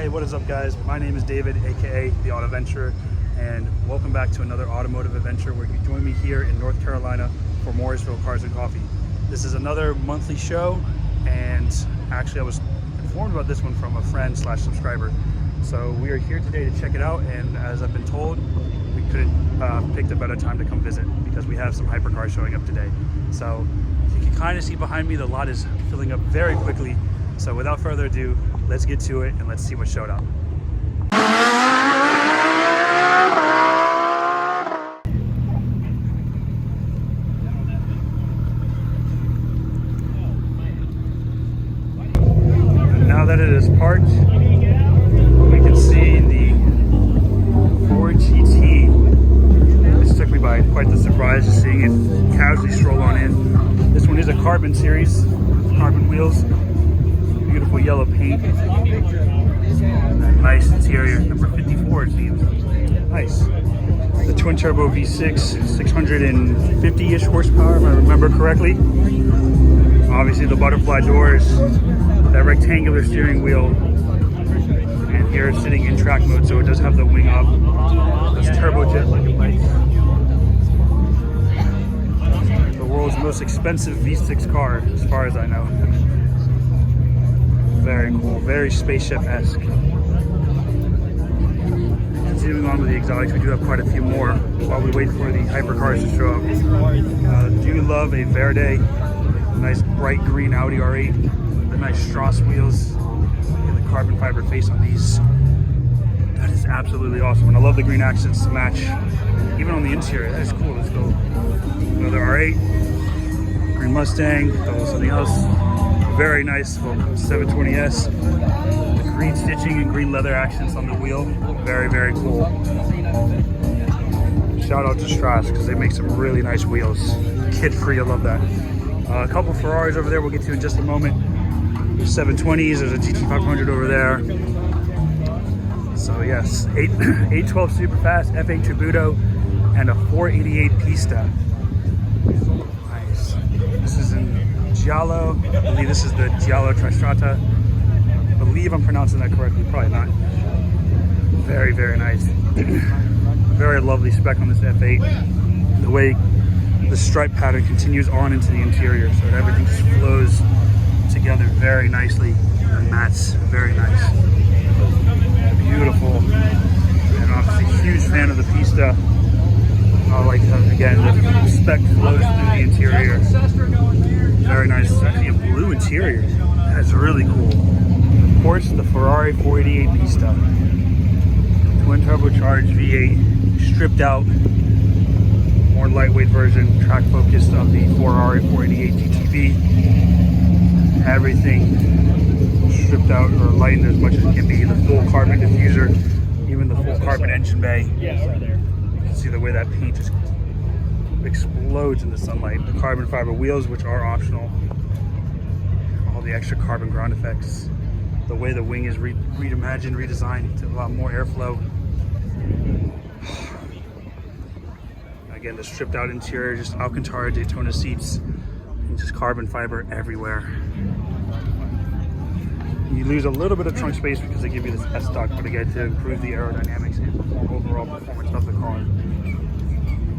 Hey, what is up guys? My name is David, aka the Auto Adventure, and welcome back to another Automotive Adventure where you join me here in North Carolina for Morrisville Cars and Coffee. This is another monthly show, and actually I was informed about this one from a friend slash subscriber. So we are here today to check it out, and as I've been told, we couldn't pick a better time to come visit because we have some hypercars showing up today. So you can kind of see behind me, the lot is filling up very quickly. So without further ado, let's get to it and let's see what showed up. And now that it is parked, we can see the Ford GT. This took me by quite the surprise, just seeing it casually stroll on in. This one is a carbon series, carbon wheels. Beautiful yellow paint, nice interior, number 54 it seems. Nice. The twin turbo V6, 650-ish horsepower if I remember correctly. Obviously the butterfly doors, that rectangular steering wheel, and here it's sitting in track mode, so it does have the wing up. Those turbojet looking lights. The world's most expensive V6 car as far as I know. Very cool, very spaceship-esque. Continuing on with the exotics, we do have quite a few more while we wait for the hypercars to show up. Do love a Verde, nice bright green Audi R8, the nice Strauss wheels, and the carbon fiber face on these. That is absolutely awesome, and I love the green accents to match, even on the interior. That is cool. Let's go. Another R8, green Mustang, something else. Very nice 720S. The green stitching and green leather accents on the wheel. Very, very cool. Shout out to Strauss because they make some really nice wheels. Kid-free, I love that. A couple Ferraris over there we'll get to in just a moment. There's 720s, there's a GT500 over there. So yes, 812 Superfast, F8 Tributo, and a 488 Pista. Nice. This is in Giallo. I believe this is the Giallo Tristrata. I believe I'm pronouncing that correctly, probably not. Very, very nice. Very lovely spec on this F8. The way the stripe pattern continues on into the interior, so that everything just flows together very nicely. And that's very nice. Beautiful. And obviously huge fan of the Pista. I like that, again, the spec flows through the interior. Very nice. It's actually a blue interior. That's really cool. Of course, the Ferrari 488 Pista. Twin turbocharged V8, stripped out, more lightweight version, track focused of the Ferrari 488 GTV. Everything stripped out or lightened as much as it can be. The full carbon diffuser, even the full carbon engine bay. You can see the way that paint just explodes in the sunlight. The carbon fiber wheels, which are optional. All the extra carbon ground effects. The way the wing is reimagined, redesigned to allow more airflow. Again, the stripped out interior, just Alcantara Daytona seats, and just carbon fiber everywhere. You lose a little bit of trunk space because they give you this S-stock, but again, to improve the aerodynamics and overall performance of the car.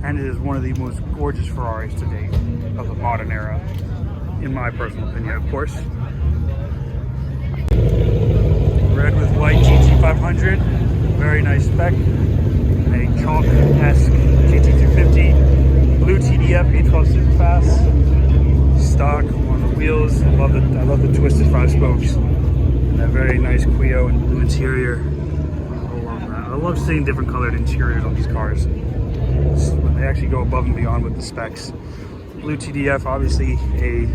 And it is one of the most gorgeous Ferraris to date of the modern era, in my personal opinion, of course. Red with white GT500, very nice spec. A chalk-esque GT250, blue TDF 812 Superfast, stock on the wheels. I love the twisted 5 spokes, and that very nice Clio and blue interior. I love that. I love seeing different colored interiors on these cars. When they actually go above and beyond with the specs. Blue TDF, obviously a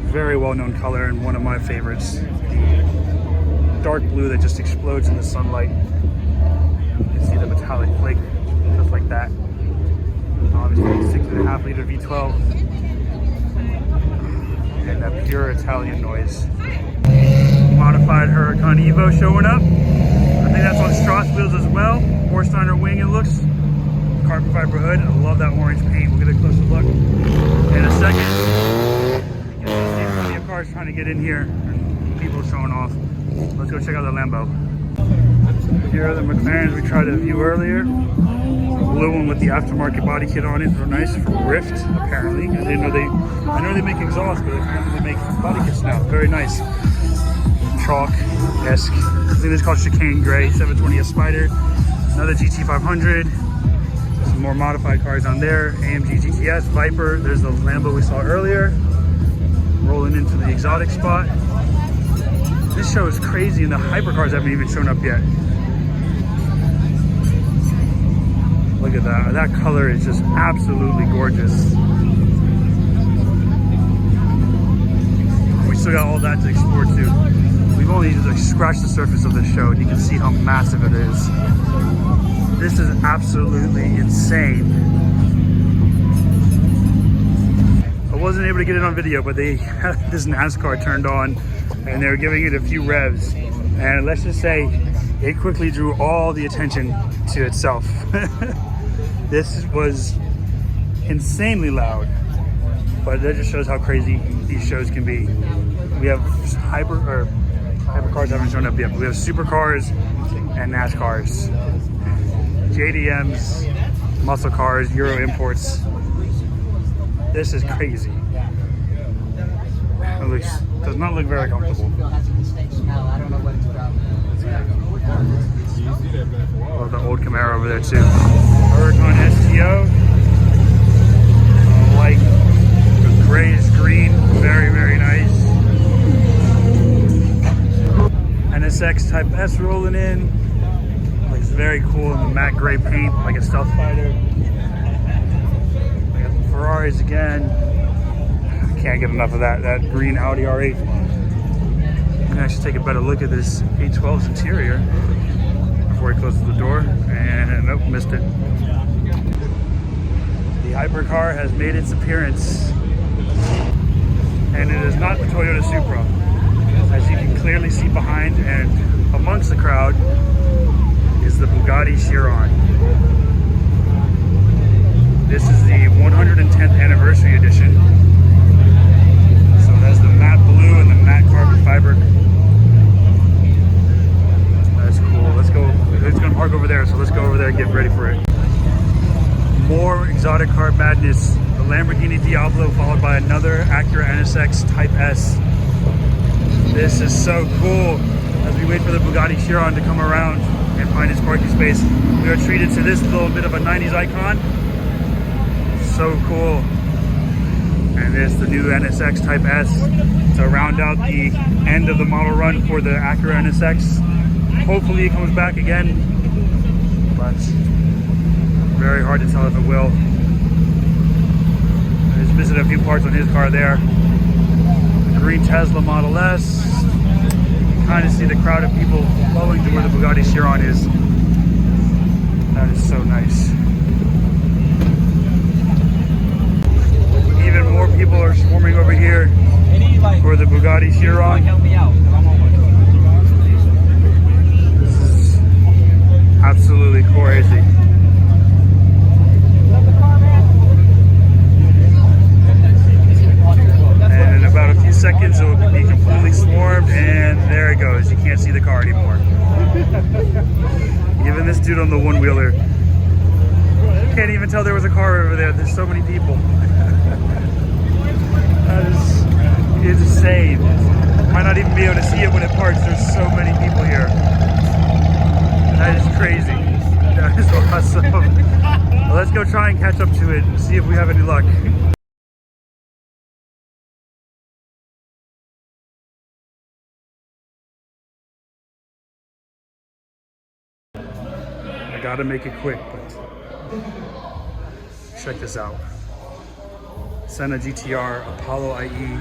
very well-known color and one of my favorites. The dark blue that just explodes in the sunlight. You can see the metallic flake, just like that. Obviously 6.5 liter V12. And that pure Italian noise. Modified Huracan Evo showing up. I think that's on Strauss wheels as well. Horsteiner wing it looks. Carbon fiber hood. I love that orange paint. We'll get a closer look in a second. You can see plenty of cars trying to get in here and people showing off. Let's go check out the Lambo. Here are the McLarens we tried to view earlier. The blue one with the aftermarket body kit on it. They're nice for Rift, apparently. I didn't know I know they make exhaust, but apparently they make body kits now. Very nice. Chalk-esque. I think it's called Chicane Gray, 720S Spider. Another GT500. Some more modified cars on there. AMG GTS, Viper. There's the Lambo we saw earlier. Rolling into the exotic spot. This show is crazy and the hypercars haven't even shown up yet. Look at that. That color is just absolutely gorgeous. We still got all that to explore too. We've only just scratched the surface of this show and you can see how massive it is. This is absolutely insane. I wasn't able to get it on video, but they had this NASCAR turned on and they were giving it a few revs. And let's just say it quickly drew all the attention to itself. This was insanely loud, but that just shows how crazy these shows can be. We have hypercars haven't shown up yet, but we have supercars and NASCARs, JDMs, muscle cars, Euro imports. This is crazy. It does not look very comfortable. Oh, the old Camaro over there too. Huracan STO. Like the grayish green, very, very nice. NSX Type S rolling in. Looks very cool in the matte gray paint, like a stealth fighter. We got the Ferraris again. I can't get enough of that green Audi R8. I'm gonna actually take a better look at this 812's interior before he closes the door, and nope, missed it. The hypercar has made its appearance, and it is not the Toyota Supra. As you can clearly see behind and amongst the crowd is the Bugatti Chiron. This is the 110th anniversary edition. So that's the matte blue and the matte carbon fiber. That's cool. Let's go. It's gonna park over there, so let's go over there and get ready for it. More exotic car madness. The Lamborghini Diablo followed by another Acura NSX Type S. This is so cool. As we wait for the Bugatti Chiron to come around and find its parking space, we are treated to this little bit of a 90s icon. So cool. And it's the new NSX Type S to round out the end of the model run for the Acura NSX. Hopefully it comes back again, but very hard to tell if it will. I just visited a few parts on his car there. The green Tesla Model S. You can kind of see the crowd of people flowing to where the Bugatti Chiron is. That is so nice. Even more people are swarming over here for the Bugatti Chiron. This is absolutely crazy. And in about a few seconds it will be completely swarmed, and there it goes. You can't see the car anymore. Even this dude on the one-wheeler, you can't even tell there was a car over there. There's so many people. That is insane. Might not even be able to see it when it parks. There's so many people here. That is crazy. That is awesome. Well, let's go try and catch up to it and see if we have any luck. I gotta make it quick, but check this out. Senna GTR, Apollo IE,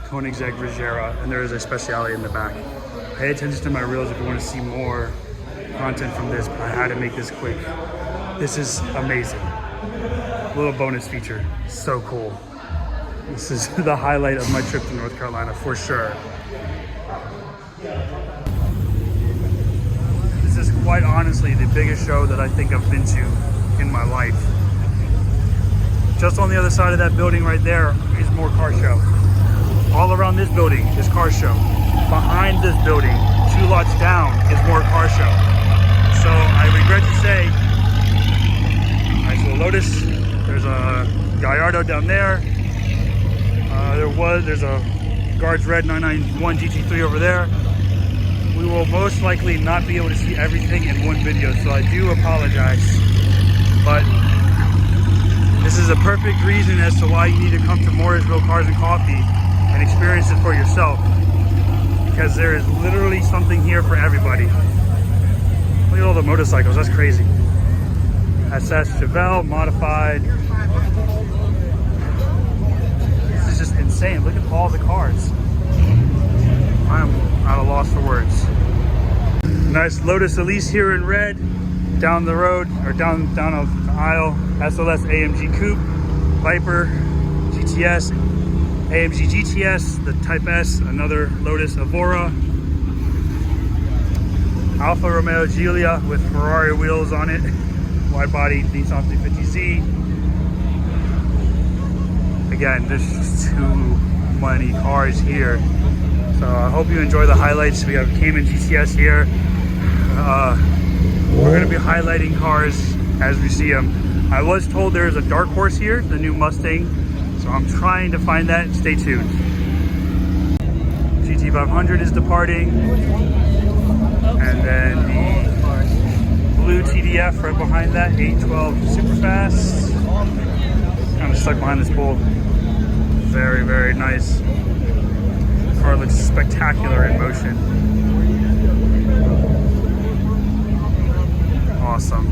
Koenigsegg Regera, and there is a Speciale in the back. Pay attention to my reels if you want to see more content from this, but I had to make this quick. This is amazing. Little bonus feature, so cool. This is the highlight of my trip to North Carolina for sure. This is quite honestly the biggest show that I think I've been to in my life. Just on the other side of that building right there is more car show. All around this building is car show. Behind this building 2 lots down is More Car Show. So I regret to say, nice little Lotus. There's a Gallardo down there. There's a Guards Red 991 GT3 over there. We will most likely not be able to see everything in one video, so I do apologize. But this is a perfect reason as to why you need to come to Morrisville Cars and Coffee and experience it for yourself. Because there is literally something here for everybody. Look at all the motorcycles, that's crazy. SS Chevelle, modified. This is just insane. Look at all the cars. I'm at a loss for words. Nice Lotus Elise here in red. Down the road, or down the aisle, SLS AMG Coupe, Viper, GTS, AMG GTS, the Type S, another Lotus Evora, Alfa Romeo Giulia with Ferrari wheels on it, wide body Nissan 350Z. Again, there's just too many cars here. So I hope you enjoy the highlights. We have Cayman GTS here. We're going to be highlighting cars as we see them. I was told there's a dark horse here, the new Mustang. So I'm trying to find that. Stay tuned. GT500 is departing. And then the blue TDF right behind that, 812 Superfast. Kind of stuck behind this pole. Very, very nice. The car looks spectacular in motion. Awesome.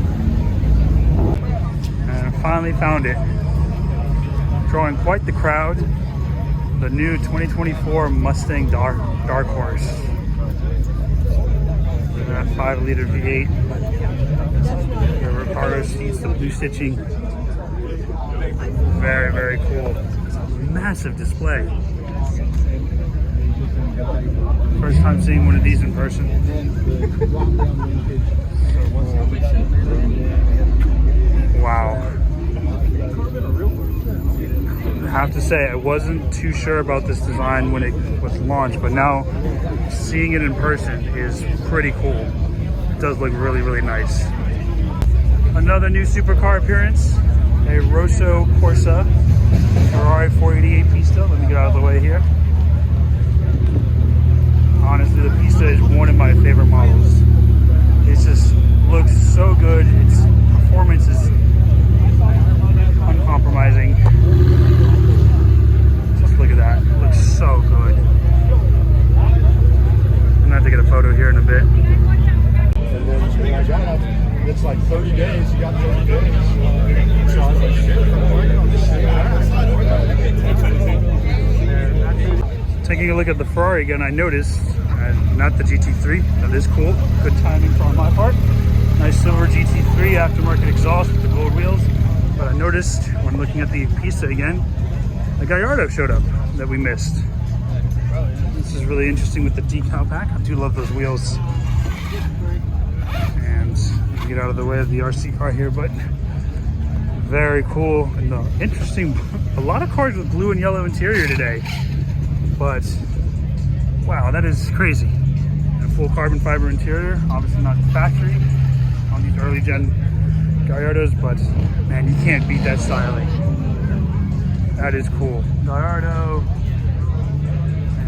And I finally found it. Drawing quite the crowd. The new 2024 Mustang Dark Horse. Look at that 5-liter V8. The Ricardo seats, the blue stitching. Very, very cool. It's a massive display. First time seeing one of these in person. Wow. I have to say, I wasn't too sure about this design when it was launched, but now seeing it in person is pretty cool. It does look really, really nice. Another new supercar appearance, a Rosso Corsa Ferrari 488 Pista. Let me get out of the way here. Honestly, the Pista is one of my favorite models. It just looks so good. Its performance is uncompromising. Just look at that. It looks so good. I'm gonna have to get a photo here in a bit. And then when I got up, it's like 30 days. You got 30 days. So I was like, shit, taking a look at the Ferrari again, I noticed, not the GT3, that is cool. Good timing on my part. Nice silver GT3 aftermarket exhaust with the gold wheels. But I noticed when looking at the Pista again, the Gallardo showed up that we missed. This is really interesting with the decal pack. I do love those wheels. And get out of the way of the RC car here, but very cool and interesting. A lot of cars with blue and yellow interior today, but wow, that is crazy. And a full carbon fiber interior, obviously not the factory on these early gen Gallardos, but man, you can't beat that styling. That is cool. Gallardo,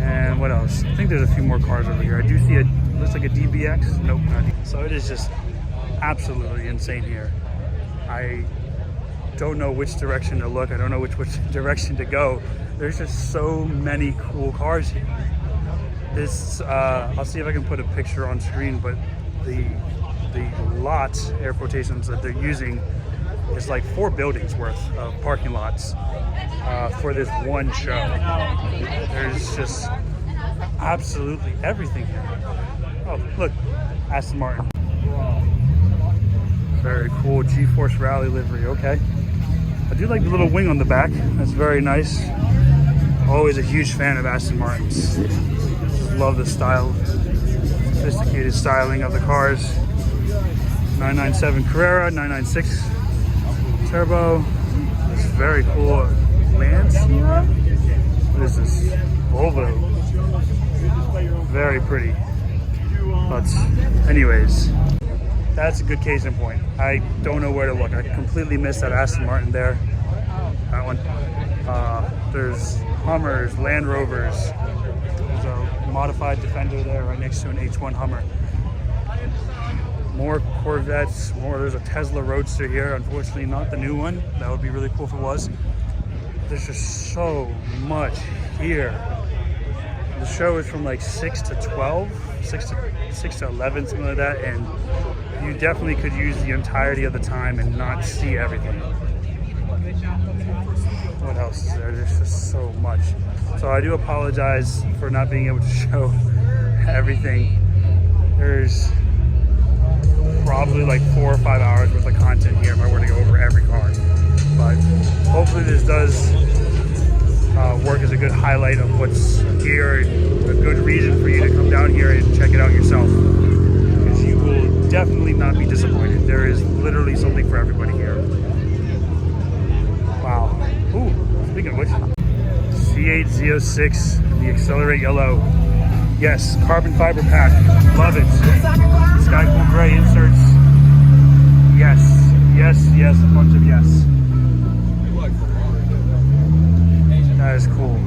and what else? I think there's a few more cars over here. I do see looks like a DBX. Nope, not DBX. So it is just absolutely insane here. I don't know which direction to look. I don't know which direction to go. There's just so many cool cars here. This, I'll see if I can put a picture on screen, but the lots, air quotations, that they're using is like 4 buildings worth of parking lots for this one show. There's just absolutely everything here. Oh, look, Aston Martin. Very cool G-Force Rally livery, okay. I do like the little wing on the back. That's very nice. Always a huge fan of Aston Martins. Just love the style, sophisticated styling of the cars. 997 Carrera, 996 Turbo. This very cool Lancia. What is this? Volvo. Very pretty. But anyways, that's a good case in point. I don't know where to look. I completely missed that Aston Martin there. That one. There's Hummers, Land Rovers. There's a modified Defender there right next to an H1 Hummer. More Corvettes, there's a Tesla Roadster here. Unfortunately, not the new one. That would be really cool if it was. There's just so much here. The show is from like 6 to 12, 6 to 11, something like that. And you definitely could use the entirety of the time and not see everything. What else is there? There's just so much. So I do apologize for not being able to show everything. There's probably like 4 or 5 hours worth of content here if I were to go over every car. But hopefully this does work as a good highlight of what's here, a good reason for you to come down here and check it out yourself. Because you will definitely not be disappointed. There is literally something for everybody here. Wow. Ooh, speaking of which, C8 Z06, the Accelerate Yellow. Yes, carbon fiber pack. Love it. Sky Cool Gray inserts. Yes, yes, yes, a bunch of yes. That is cool.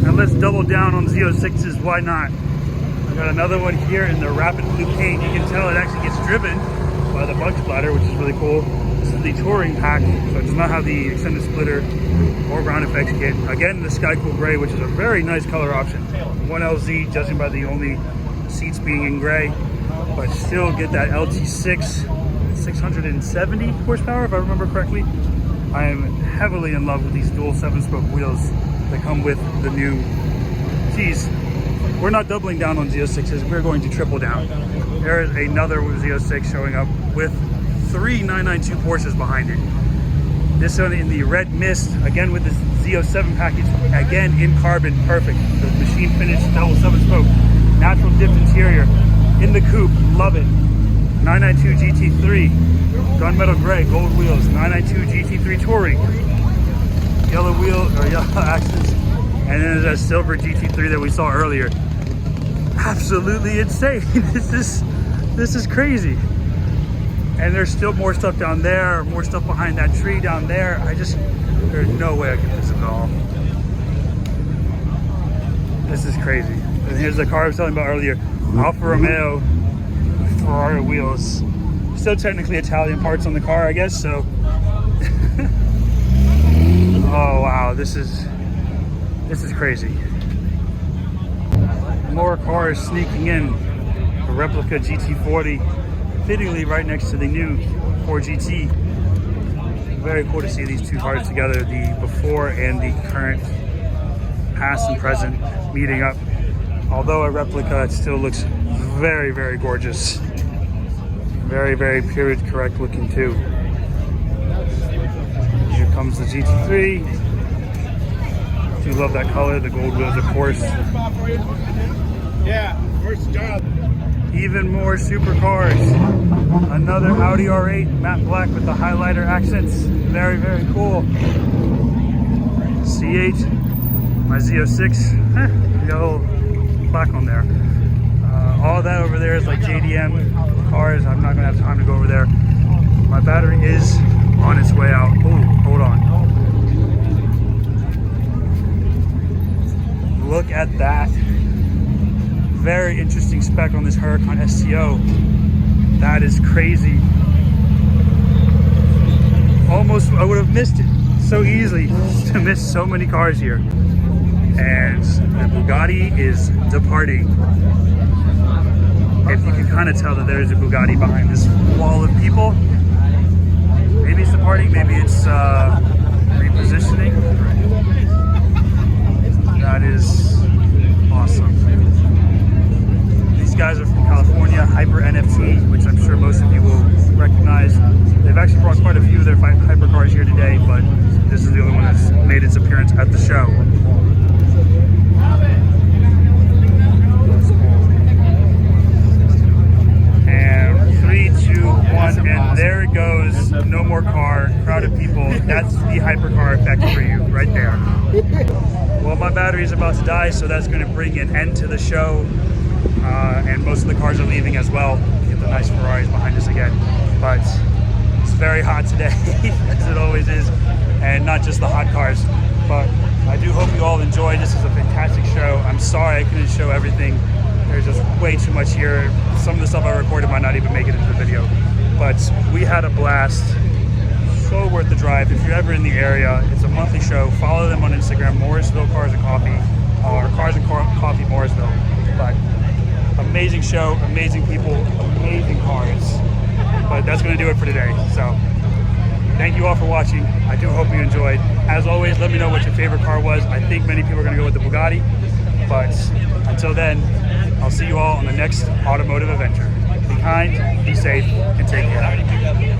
Now let's double down on Z06s, why not? I got another one here in the Rapid Blue paint. You can tell it actually gets driven by the bug splatter, which is really cool. This is the Touring pack, so it does not have the extended splitter or ground effects kit. Again, the Sky Cool Gray, which is a very nice color option. 1LZ, judging by the only seats being in gray, but still get that LT6, 670 horsepower, if I remember correctly. I am heavily in love with these dual 7-spoke wheels that come with the new Ts. We're not doubling down on Z06s, we're going to triple down. There is another Z06 showing up with 3 992 Porsches behind it. This one in the red mist, again with this Z07 package, again in carbon, perfect. The machine finished double 7-spoke, natural dipped interior, in the coupe, love it. 992 GT3, gunmetal gray, gold wheels, 992 GT3 Touring, yellow wheel or yellow axles, and then there's that silver GT3 that we saw earlier. Absolutely insane. This is crazy. And there's still more stuff down there, more stuff behind that tree down there. There's no way I can miss it all. This is crazy. And here's the car I was telling about earlier, Alfa Romeo Ferrari wheels. Still technically Italian parts on the car, I guess, so. Oh wow, this is crazy. More cars sneaking in. A replica GT40, fittingly right next to the new 4GT. Very cool to see these two cars together, the before and the current, past and present, meeting up. Although a replica, it still looks very, very gorgeous. Very, very period correct looking too. Here comes the GT3. Do love that color, the gold wheels of course. Yeah, first job. Even more supercars. Another Audi R8 matte black with the highlighter accents. Very, very cool. C8, my Z06. Got a little plaque on there. All that over there is like JDM cars. I'm not gonna have time to go over there. My battery is on its way out. Oh, hold on. Look at that. Very interesting spec on this Huracan STO. That is crazy. Almost, I would have missed it so easily to miss so many cars here. And the Bugatti is departing. If you can kind of tell that there's a Bugatti behind this wall of people. Maybe it's departing, maybe it's repositioning. That is awesome. These guys are from California, Hyper NFT, which I'm sure most of you will recognize. They've actually brought quite a few of their hypercars here today, but this is the only one that's made its appearance at the show. And 3, 2, 1, and there it goes. No more car, crowd of people. That's the hypercar effect for you right there. Well, my battery is about to die, so that's going to bring an end to the show. And most of the cars are leaving as well. Get the nice Ferraris behind us again. But it's very hot today, as it always is. And not just the hot cars. But I do hope you all enjoyed. This is a fantastic show. I'm sorry I couldn't show everything. There's just way too much here. Some of the stuff I recorded might not even make it into the video. But we had a blast. So worth the drive. If you're ever in the area, it's a monthly show. Follow them on Instagram, Morrisville Cars and Coffee, or Cars and Coffee Morrisville. But amazing show, amazing people, amazing cars. But that's going to do it for today. So thank you all for watching. I do hope you enjoyed. As always, let me know what your favorite car was. I think many people are going to go with the Bugatti. But until then, I'll see you all on the next Automotive Adventure. Be kind, be safe, and take care.